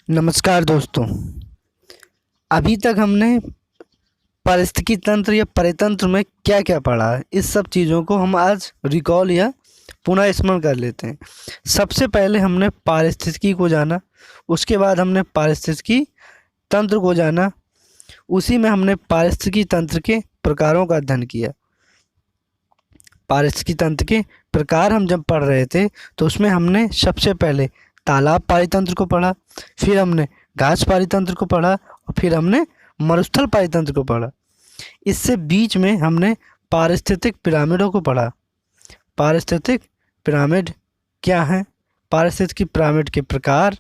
नमस्कार दोस्तों। अभी तक हमने पारिस्थितिकी तंत्र या परितंत्र में क्या क्या पढ़ा है, इस सब चीज़ों को हम आज रिकॉल या पुनः स्मरण कर लेते हैं। सबसे पहले हमने पारिस्थितिकी को जाना, उसके बाद हमने पारिस्थितिकी तंत्र को जाना, उसी में हमने पारिस्थितिकी तंत्र के प्रकारों का अध्ययन किया। पारिस्थितिकी तंत्र के प्रकार हम जब पढ़ रहे थे तो उसमें हमने सबसे पहले तालाब पारितंत्र को पढ़ा, फिर हमने घास पारितंत्र को पढ़ा और फिर हमने मरुस्थल पारितंत्र को पढ़ा। इससे बीच में हमने पारिस्थितिक पिरामिडों को पढ़ा। पारिस्थितिक पिरामिड क्या है, पारिस्थितिक पिरामिड के प्रकार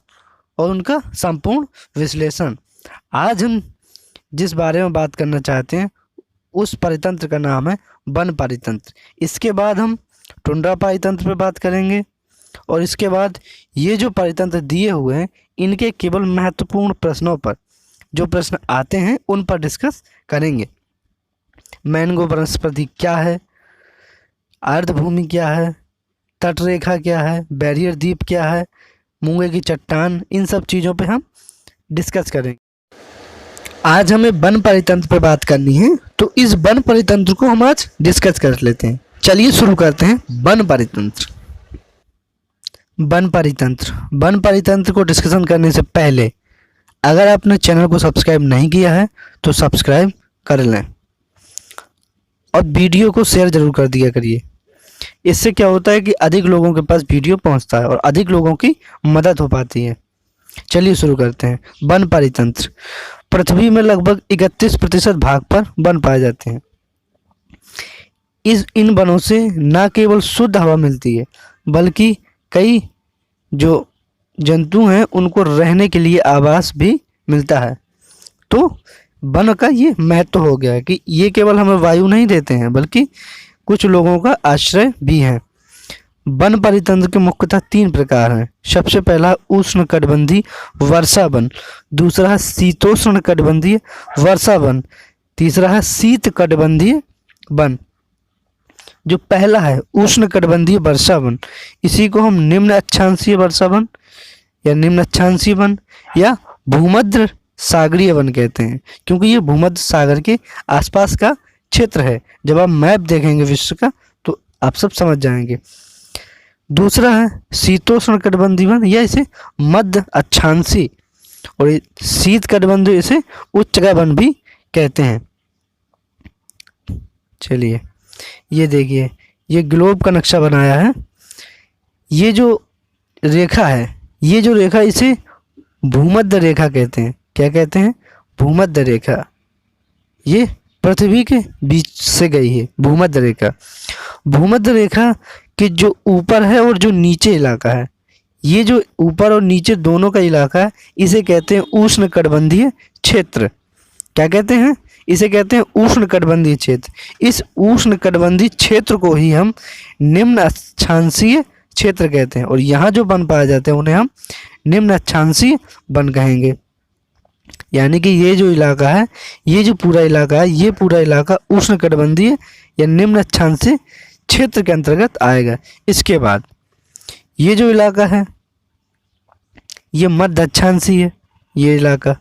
और उनका संपूर्ण विश्लेषण। आज हम जिस बारे में बात करना चाहते हैं उस परितंत्र का नाम है वन पारितंत्र। इसके बाद हम टुंड्रा पारितंत्र पर बात करेंगे और इसके बाद ये जो परितंत्र दिए हुए हैं इनके केवल महत्वपूर्ण प्रश्नों पर, जो प्रश्न आते हैं उन पर डिस्कस करेंगे। मैंग्रोव वनस्पति क्या है, अर्धभूमि क्या है, तटरेखा क्या है, बैरियर द्वीप क्या है, मूंगे की चट्टान, इन सब चीज़ों पे हम डिस्कस करेंगे। आज हमें वन परितंत्र पर बात करनी है तो इस वन परितंत्र को हम आज डिस्कस कर लेते हैं। चलिए शुरू करते हैं। वन परितंत्र। वन परितंत्र वन परितंत्र को डिस्कशन करने से पहले अगर आपने चैनल को सब्सक्राइब नहीं किया है तो सब्सक्राइब कर लें और वीडियो को शेयर जरूर कर दिया करिए। इससे क्या होता है कि अधिक लोगों के पास वीडियो पहुंचता है और अधिक लोगों की मदद हो पाती है। चलिए शुरू करते हैं। वन परितंत्र। पृथ्वी में लगभग 31% भाग पर वन पाए जाते हैं। इन वनों से न केवल शुद्ध हवा मिलती है बल्कि कई जो जंतु हैं उनको रहने के लिए आवास भी मिलता है। तो वन का ये महत्व हो गया है कि ये केवल हमें वायु नहीं देते हैं बल्कि कुछ लोगों का आश्रय भी है। वन परितंत्र के मुख्यतः 3 प्रकार हैं। सबसे पहला उष्णकटिबंधीय वर्षा वन, दूसरा है शीतोष्णकटिबंधीय वर्षा वन, तीसरा है शीतकटिबंधीय वन। जो पहला है उष्णकटिबंधीय वर्षा वन, इसी को हम निम्न अक्षांशीय वर्षा वन या निम्न अक्षांशीय वन या भूमध्य सागरीय वन कहते हैं, क्योंकि ये भूमध्य सागर के आसपास का क्षेत्र है। जब आप मैप देखेंगे विश्व का तो आप सब समझ जाएंगे। दूसरा है शीतोष्णकटिबंधीय वन या इसे मध्य अक्षांशीय और शीतकटिबंधीय इसे उच्चगा वन भी कहते हैं। चलिए ये देखिए, ये ग्लोब का नक्शा बनाया है। ये जो रेखा है, ये जो रेखा इसे भूमध्य रेखा कहते हैं। क्या कहते हैं? भूमध्य रेखा। ये पृथ्वी के बीच से गई है भूमध्य रेखा। भूमध्य रेखा के जो ऊपर है और जो नीचे इलाका है, ये जो ऊपर और नीचे दोनों का इलाका है इसे कहते हैं उष्णकटिबंधीय क्षेत्र। क्या कहते हैं? इसे कहते हैं उष्णकटिबंधीय क्षेत्र। इस उष्णकटिबंधीय क्षेत्र को ही हम निम्न अक्षांशीय क्षेत्र कहते हैं और यहाँ जो वन पाए जाते हैं उन्हें हम निम्न अक्षांशीय वन कहेंगे। यानी कि ये जो इलाका है, ये जो पूरा इलाका है, ये पूरा इलाका उष्णकटिबंधीय या निम्न अक्षांशीय क्षेत्र के अंतर्गत आएगा। इसके बाद ये जो इलाका है ये मध्य अक्षांशीय है। ये इलाका,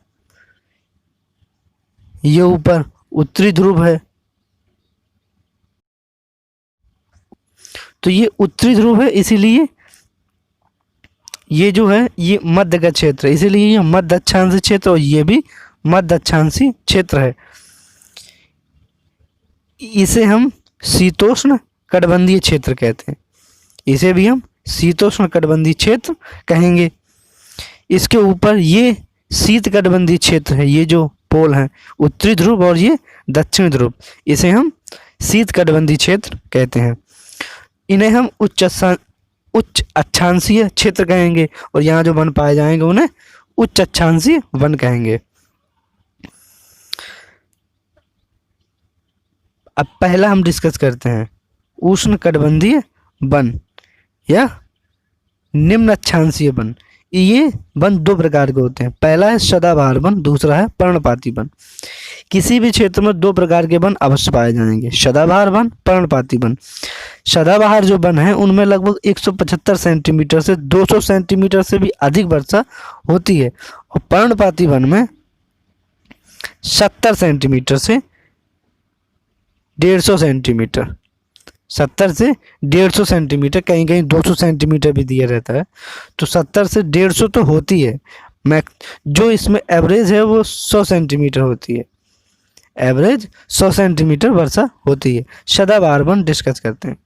ये ऊपर उत्तरी ध्रुव है तो ये उत्तरी ध्रुव है, इसीलिए ये जो है ये मध्य का क्षेत्र है, इसीलिए ये मध्य अक्षांशीय क्षेत्र और ये भी मध्य अक्षांशीय क्षेत्र है। इसे हम शीतोष्ण कटिबंधीय क्षेत्र कहते हैं। इसे भी हम शीतोष्ण कटिबंधीय क्षेत्र कहेंगे। इसके ऊपर ये शीतकटिबंधीय क्षेत्र है, ये जो पोल है उत्तरी ध्रुव और ये दक्षिण ध्रुव, इसे हम शीतकटिबंधीय क्षेत्र कहते हैं। इन्हें हम उच्च अक्षांशीय क्षेत्र कहेंगे और यहाँ जो वन पाए जाएंगे उन्हें उच्च अक्षांशीय वन कहेंगे। अब पहला हम डिस्कस करते हैं उष्णकटिबंधीय वन या निम्न अक्षांशीय वन। ये वन दो प्रकार के होते हैं, पहला है सदाबहार वन, दूसरा है पर्णपाती वन। किसी भी क्षेत्र में दो प्रकार के वन अवश्य पाए जाएंगे, सदाबहार वन, पर्णपाती वन। सदाबहार जो वन है उनमें लगभग 175 सेंटीमीटर से 200 सेंटीमीटर से भी अधिक वर्षा होती है, और पर्णपाती वन में 70 सेंटीमीटर से 150 सेंटीमीटर, 70 से 150 सेंटीमीटर, कहीं कहीं 200 सेंटीमीटर भी दिया रहता है, तो 70 से 150 तो होती है। जो इसमें एवरेज है वो 100 सेंटीमीटर होती है, एवरेज 100 सेंटीमीटर वर्षा होती है। सदाबहार वन डिस्कस करते हैं।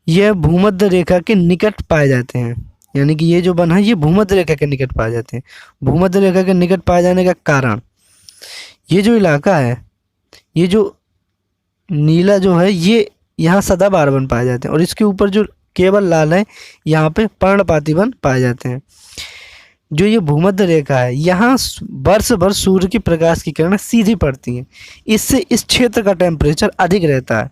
यह भूमध्य रेखा के निकट पाए जाते हैं, यानी कि ये जो वन है ये भूमध्य रेखा के निकट पाए जाते हैं। भूमध्य रेखा के निकट पाए जाने का कारण, ये जो इलाका है, ये जो नीला जो है, ये यहाँ सदाबहार वन पाए जाते हैं, और इसके ऊपर जो केवल लाल है यहाँ पे पर्णपाती वन पाए जाते हैं। जो ये भूमध्य रेखा है, यहाँ वर्ष भर सूर्य की प्रकाश की किरणें सीधी पड़ती हैं, इससे इस क्षेत्र का टेम्परेचर अधिक रहता है,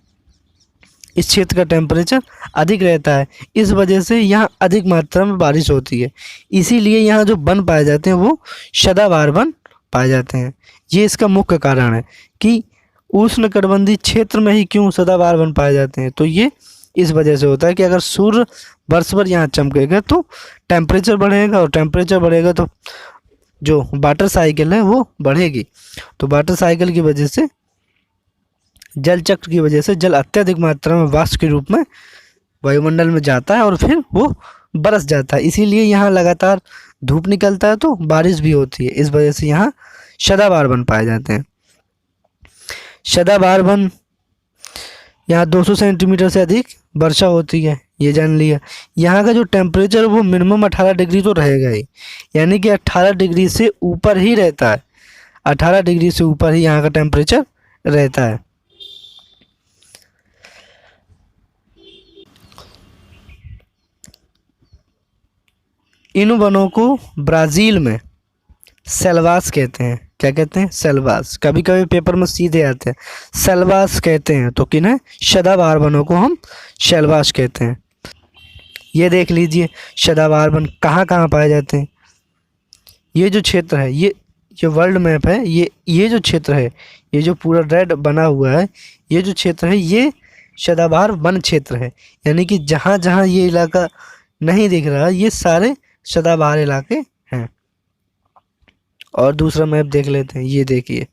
इस क्षेत्र का टेम्परेचर अधिक रहता है, इस वजह से यहाँ अधिक मात्रा में बारिश होती है। इसीलिए यहाँ जो वन पाए जाते हैं वो सदाबहार वन पाए जाते हैं। ये इसका मुख्य कारण है कि उष्णकटिबंधीय क्षेत्र में ही क्यों सदाबहार वन पाए जाते हैं, तो ये इस वजह से होता है कि अगर सूर्य वर्ष भर यहाँ चमकेगा तो टेम्परेचर बढ़ेगा, और टेम्परेचर बढ़ेगा तो जो वाटर साइकिल है वो बढ़ेगी, तो वाटर साइकिल की वजह से, जल चक्र की वजह से जल अत्यधिक मात्रा में वाष्प के रूप में वायुमंडल में जाता है और फिर वो बरस जाता है। इसीलिए यहाँ लगातार धूप निकलता है तो बारिश भी होती है, इस वजह से यहाँ सदाबहार वन पाए जाते हैं। सदाबहार वन यहाँ 200 सेंटीमीटर से अधिक वर्षा होती है, ये जान लिया। यहाँ का जो टेम्परेचर वो मिनिमम 18 डिग्री तो रहेगा ही, यानी कि 18 डिग्री से ऊपर ही रहता है, 18 डिग्री से ऊपर ही यहाँ का टेम्परेचर रहता है। इन वनों को ब्राज़ील में सेल्वास कहते हैं। क्या कहते हैं? सेल्वास। कभी कभी पेपर में सीधे आते हैं, सेल्वास कहते हैं, तो किन्हें? सदाबहार वनों को हम सेल्वास कहते हैं। ये देख लीजिए सदाबहार वन कहाँ कहाँ पाए जाते हैं। ये जो क्षेत्र है, ये वर्ल्ड मैप है, ये जो क्षेत्र है, ये जो पूरा रेड बना हुआ है, ये जो क्षेत्र है ये सदाबहार वन क्षेत्र है, यानी कि जहाँ जहाँ ये इलाका नहीं दिख रहा ये सारे सदाबहार इलाके हैं। और दूसरा मैप देख लेते हैं, ये देखिए,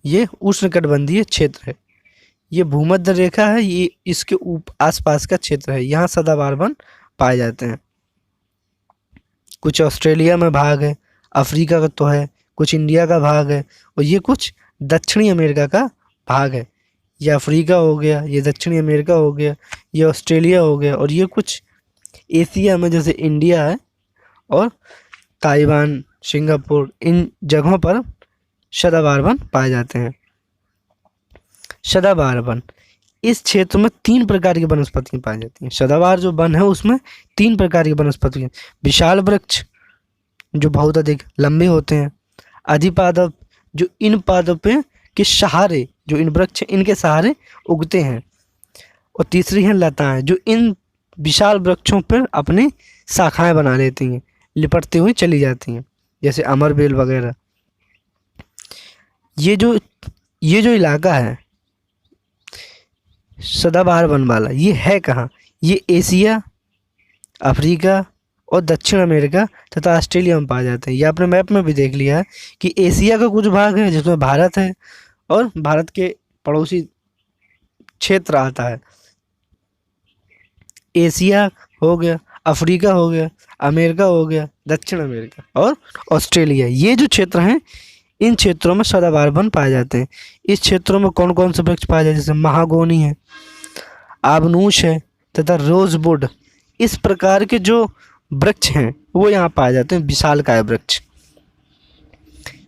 ये उष्णकटिबंधीय क्षेत्र है, ये भूमध्य रेखा है, ये इसके आसपास का क्षेत्र है, यहाँ सदाबहार वन पाए जाते हैं। कुछ ऑस्ट्रेलिया में भाग है, अफ्रीका का तो है, कुछ इंडिया का भाग है, और ये कुछ दक्षिणी अमेरिका का भाग है। ये अफ्रीका हो गया, ये दक्षिणी अमेरिका हो गया, ये ऑस्ट्रेलिया हो गया, और ये कुछ एशिया में जैसे इंडिया है और ताइवान, सिंगापुर, इन जगहों पर सदाबहार वन पाए जाते हैं। सदाबहार वन, इस क्षेत्र में 3 प्रकार की वनस्पतियाँ पाई जाती हैं। सदाबहार जो वन है उसमें 3 प्रकार की वनस्पतियाँ, विशाल वृक्ष जो बहुत अधिक लंबे होते हैं, अधिपादप जो इन पादपों के सहारे, जो इन वृक्ष इनके सहारे उगते हैं, और तीसरी है लताएं जो इन विशाल वृक्षों पर अपनी शाखाएं बना लेती हैं, लिपटती हुई चली जाती हैं, जैसे अमरबेल वगैरह। ये जो इलाका है सदाबहार वन वाला, ये है कहाँ? ये एशिया, अफ्रीका और दक्षिण अमेरिका तथा ऑस्ट्रेलिया में पाए जाते हैं। ये आपने मैप में भी देख लिया है कि एशिया का कुछ भाग है जिसमें भारत है, और भारत के पड़ोसी क्षेत्र आता है, एशिया हो गया, अफ्रीका हो गया, अमेरिका हो गया, दक्षिण अमेरिका और ऑस्ट्रेलिया। ये जो क्षेत्र हैं इन क्षेत्रों में सदाबहार वन पाए जाते हैं। इस क्षेत्रों में कौन कौन से वृक्ष पाए जाते हैं? जैसे महागोनी है, आबनूस है तथा रोजवुड। इस प्रकार के जो वृक्ष हैं वो यहाँ पाए जाते हैं, विशालकाय वृक्ष।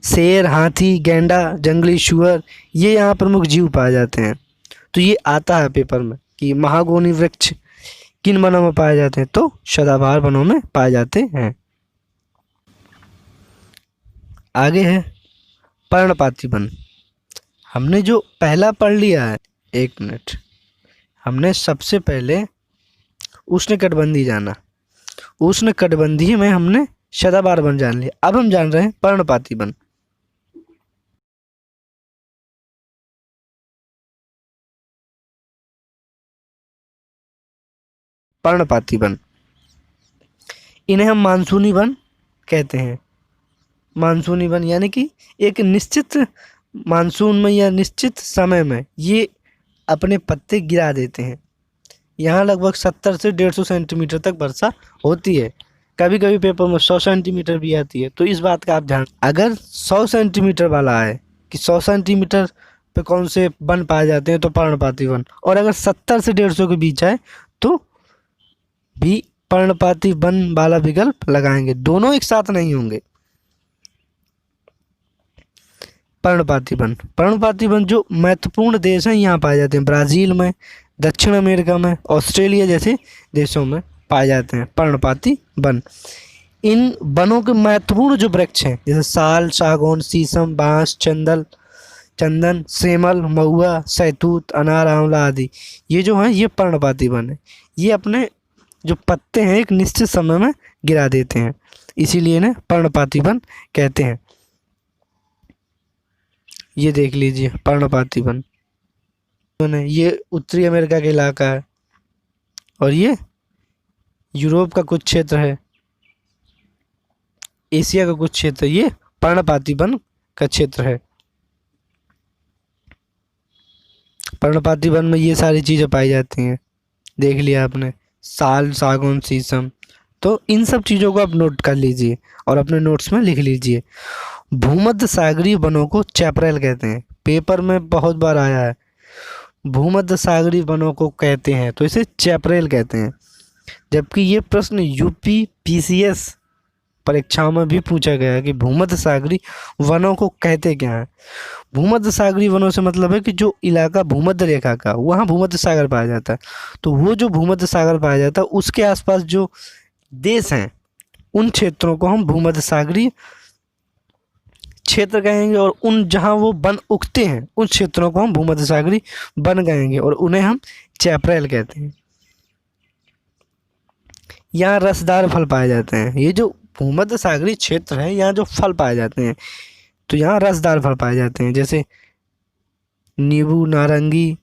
शेर, हाथी, गैंडा, जंगली शुअर, ये यहाँ प्रमुख जीव पाए जाते हैं। तो ये आता है पेपर में कि महागोनी वृक्ष किन वनों में पाए जाते हैं, तो सदाबहार वनों में पाए जाते हैं। आगे है पर्णपाती वन। हमने जो पहला पढ़ लिया है, 1 मिनट, हमने सबसे पहले उष्णकटिबंधीय जाना। उष्णकटिबंधीय में हमने सदाबहार वन जान लिया। अब हम जान रहे हैं पर्णपाती वन। पर्णपाती वन, इन्हें हम मानसूनी वन कहते हैं। मानसूनी वन यानी कि एक निश्चित मानसून में या निश्चित समय में ये अपने पत्ते गिरा देते हैं। यहाँ लगभग 70 से 150 सेंटीमीटर तक वर्षा होती है। कभी कभी पेपर में 100 सेंटीमीटर भी आती है। तो इस बात का आप ध्यान, अगर 100 सेंटीमीटर वाला है कि 100 सेंटीमीटर पे कौन से वन पाए जाते हैं तो पर्णपाती वन, और अगर 70 से 150 के बीच है तो भी पर्णपाती वन वाला विकल्प लगाएंगे। दोनों एक साथ नहीं होंगे। पर्णपाती वन, पर्णपाती वन जो महत्वपूर्ण देश हैं यहाँ पाए जाते हैं। ब्राज़ील में, दक्षिण अमेरिका में, ऑस्ट्रेलिया जैसे देशों में पाए जाते हैं पर्णपाती वन। इन वनों के महत्वपूर्ण जो वृक्ष हैं जैसे साल, सागौन, शीशम, बांस, चंदन, सेमल, महुआ, सहतूत, अनार, आंवला आदि, ये जो हैं ये पर्णपाती वन है। ये अपने जो पत्ते हैं एक निश्चित समय में गिरा देते हैं, इसीलिए इन्हें पर्णपाती वन कहते हैं। ये देख लीजिए पर्णपाती वन, ये उत्तरी अमेरिका का इलाका है और ये यूरोप का कुछ क्षेत्र है, एशिया का कुछ क्षेत्र, ये पर्णपाती वन का क्षेत्र है। पर्णपाती वन में ये सारी चीज़ें पाई जाती हैं। देख लिया आपने, साल, सागौन, शीशम। तो इन सब चीज़ों को आप नोट कर लीजिए और अपने नोट्स में लिख लीजिए। भूमध्य सागरीय वनों को चैपरेल कहते हैं। पेपर में बहुत बार आया है, भूमध्य सागरीय वनों को कहते हैं तो इसे चैपरेल कहते हैं। जबकि ये प्रश्न यूपी पीसीएस परीक्षाओं में भी पूछा गया है कि भूमध्य सागरीय वनों को कहते क्या हैं। भूमध्य सागरीय वनों से मतलब है कि जो इलाका भूमध्य रेखा का, वहाँ भूमध्य सागर पाया जाता है। तो वो जो भूमध्य सागर पाया जाता है उसके आसपास जो देश हैं उन क्षेत्रों को हम भूमध्य सागरीय क्षेत्र कहेंगे, और उन जहाँ वो वन उगते हैं उन क्षेत्रों को हम भूमध्य सागरीय वन कहेंगे और उन्हें हम चैपरेल कहते हैं। यहाँ रसदार फल पाए जाते हैं। ये जो भूमध्य सागरीय क्षेत्र है यहाँ जो फल पाए जाते हैं तो यहाँ रसदार फल पाए जाते हैं, जैसे नींबू, नारंगी,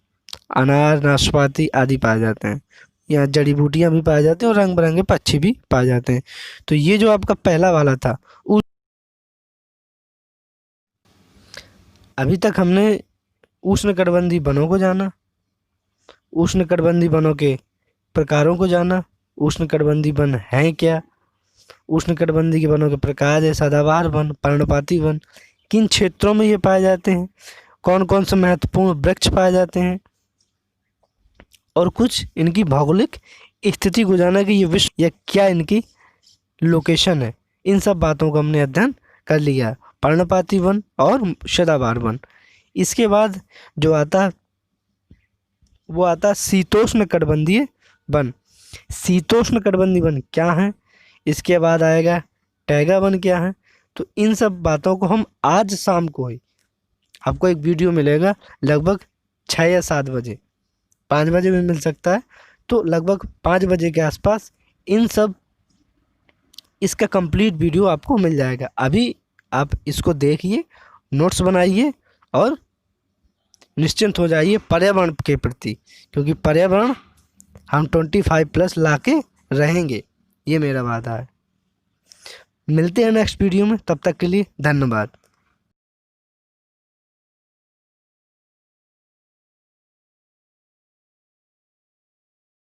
अनार, नाशपाती आदि पाए जाते हैं। यहाँ जड़ी बूटियाँ भी पाए जाती हैं और रंग बिरंगे पक्षी भी पाए जाते हैं। तो ये जो आपका पहला वाला था, अभी तक हमने उष्णकटिबंधीय वनों को जाना, उष्णकटिबंधीय वनों के प्रकारों को जाना, उष्णकटिबंधीय वन हैं क्या, उष्णकटिबंधीय के वनों के प्रकार है सदाबहार वन, पर्णपाती वन, किन क्षेत्रों में ये पाए जाते हैं, कौन कौन से महत्वपूर्ण वृक्ष पाए जाते हैं, और कुछ इनकी भौगोलिक स्थिति को जाना कि ये विश्व या क्या इनकी लोकेशन है। इन सब बातों का हमने अध्ययन कर लिया, पर्णपाती वन और सदाबहार वन। इसके बाद जो आता वो आता शीतोष्णकटिबंधीय वन। शीतोष्णकटिबंधीय वन क्या है, इसके बाद आएगा टैगा वन क्या है। तो इन सब बातों को हम आज शाम को ही आपको एक वीडियो मिलेगा लगभग 6 या 7 बजे, 5 बजे भी मिल सकता है, तो लगभग 5 बजे के आसपास इन सब इसका कंप्लीट वीडियो आपको मिल जाएगा। अभी आप इसको देखिए, नोट्स बनाइए और निश्चिंत हो जाइए पर्यावरण के प्रति, क्योंकि पर्यावरण हम 25+ ला के रहेंगे, ये मेरा वादा है। मिलते हैं नेक्स्ट वीडियो में, तब तक के लिए धन्यवाद।